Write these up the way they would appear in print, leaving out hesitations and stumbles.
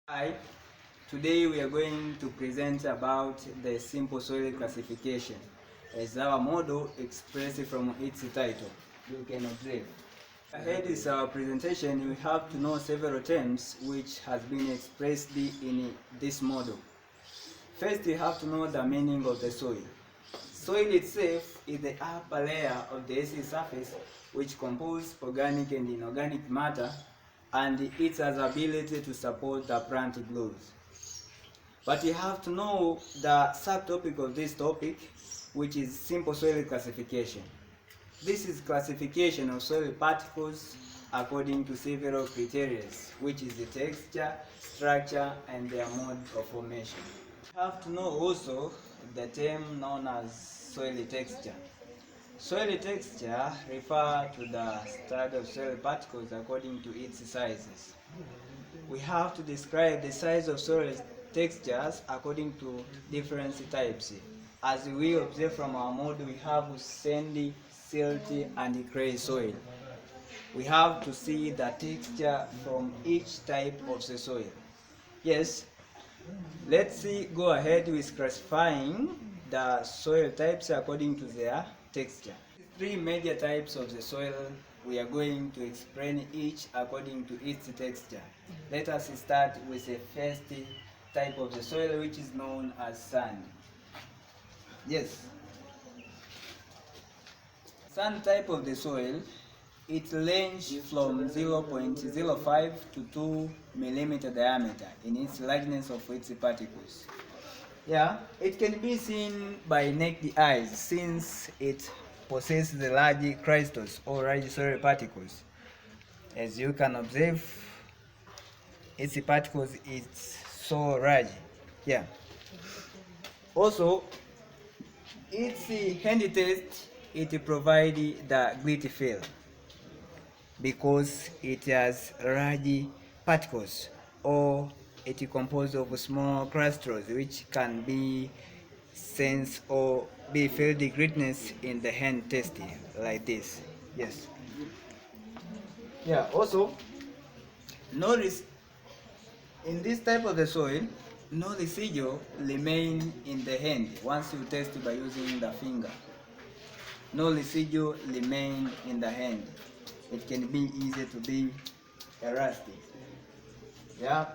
Hi, today we are going to present about the simple soil classification as our model expressed from its title. You can observe. Ahead is our presentation. We have to know several terms which has been expressed in this model. First, you have to know the meaning of the soil. Soil itself is the upper layer of the earth's surface which composes organic and inorganic matter, and it has ability to support the plant growth. But you have to know the subtopic of this topic, which is simple soil classification. This is classification of soil particles according to several criteria, which is the texture, structure, and their mode of formation. You have to know also the term known as soil texture. Soil texture refers to the study of soil particles according to its sizes. We have to describe the size of soil textures according to different types. As we observe from our model, we have sandy, silty, and clay soil. We have to see the texture from each type of the soil. Yes, let's go ahead with classifying the soil types according to their texture. Three major types of the soil. We are going to explain each according to its texture. Let us start with the first type of the soil, which is known as sand. Yes. Sand type of the soil, it ranges from 0.05 to 2 millimeter diameter in its largeness of its particles. Yeah, it can be seen by naked eyes since it possesses the large crystals or large soil particles. As you can observe, its particles is so large. Yeah. Also, its hand test, it provides the grit feel because it has large particles, or it is composed of small clusters which can be sense or be felt the gritness in the hand testing like this. Yes. Yeah. Also, notice in this type of the soil, no residue remain in the hand once you test by using the finger. No residue remain in the hand. It can be easy to be elastic. Yeah.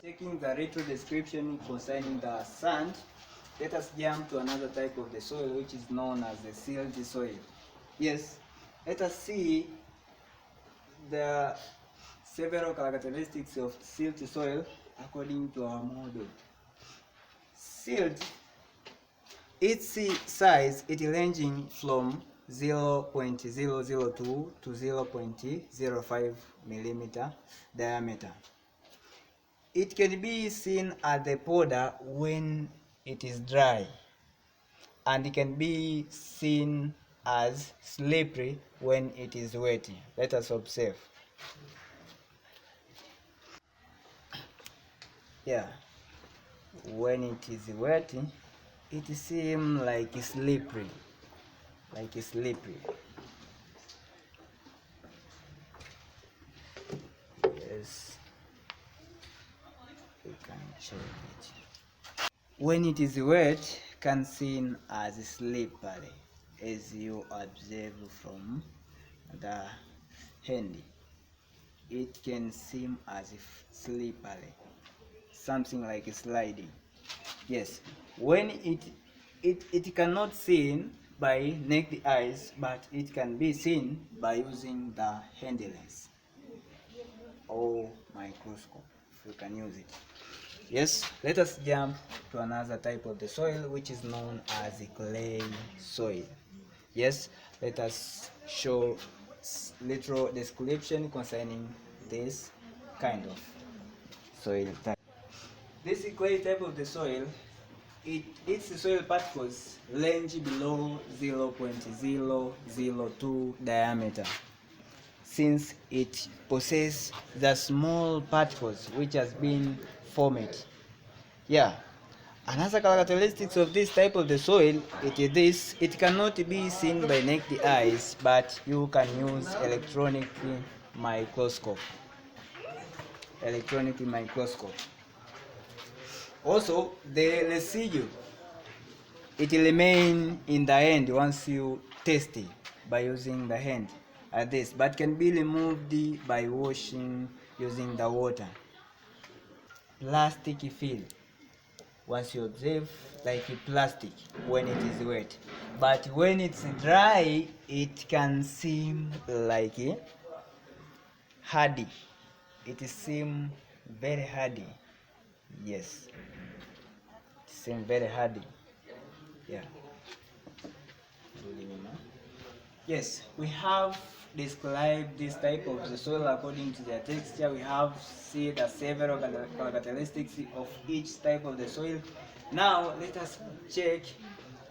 Taking the little description concerning the sand, let us jump to another type of the soil which is known as the silty soil. Yes, let us see the several characteristics of silty soil according to our model. Silt, its size it ranging from 0.002 to 0.05 millimeter diameter. It can be seen as the powder when it is dry, and it can be seen as slippery when it is wet. Let us observe. Yeah, when it is wet, it seems like slippery, Yes, we can check it. When it is wet, can seen as slippery, as you observe from the hand. It can seem as if slippery, something like sliding. Yes, when it cannot seen by naked eyes, but it can be seen by using the hand lens or microscope, if you can use it. Yes, let us jump to another type of the soil which is known as the clay soil. Yes, let us show little description concerning this kind of soil type. This clay type of the soil, its soil particles range below 0.002 diameter, since it possesses the small particles which has been formed. Yeah. Another characteristics of this type of the soil, it cannot be seen by naked eyes, but you can use electronic microscope. electronic microscope. Also, the residue, it will remain in the end once you test it by using the hand at this, but can be removed by washing using the water. Plastic film, once you observe like plastic when it is wet, but when it's dry it can seem like hardy. It seems very hardy. Yes, it seems very hardy. Yeah. Yes, we have described this type of the soil according to their texture. We have seen the several characteristics of each type of the soil. Now let us check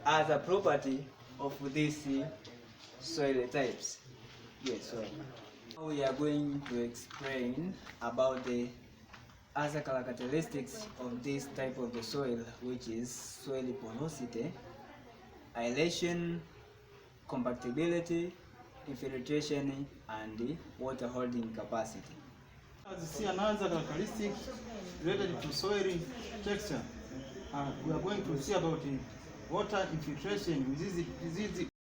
as a property of these soil types. Yes, so now we are going to explain about the other characteristics of this type of the soil, which is soil porosity, aeration, compactability, infiltration, and water holding capacity. As you see, another characteristic related to soil texture, we are going to see about water infiltration. This is